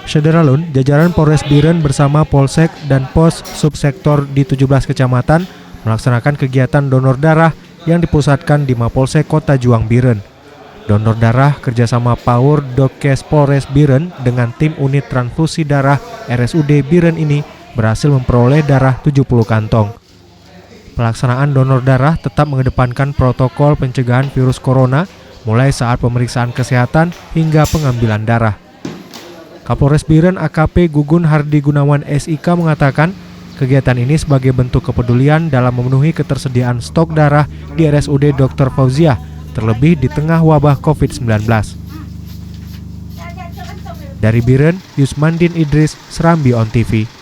Sederalun, jajaran Polres Biren bersama Polsek dan Pos Subsektor di 17 kecamatan melaksanakan kegiatan donor darah yang dipusatkan di Mapolsek Kota Juang Biren. Donor darah kerjasama Paur Dokes Polres Biren dengan tim unit transfusi darah RSUD Biren ini berhasil memperoleh darah 70 kantong. Pelaksanaan donor darah tetap mengedepankan protokol pencegahan virus corona mulai saat pemeriksaan kesehatan hingga pengambilan darah. Kapolres Biren AKP Gugun Hardi Gunawan SIK mengatakan kegiatan ini sebagai bentuk kepedulian dalam memenuhi ketersediaan stok darah di RSUD Dr. Fauziah, terlebih di tengah wabah COVID-19. Dari Biren, Yusmandin Idris, Serambi On TV.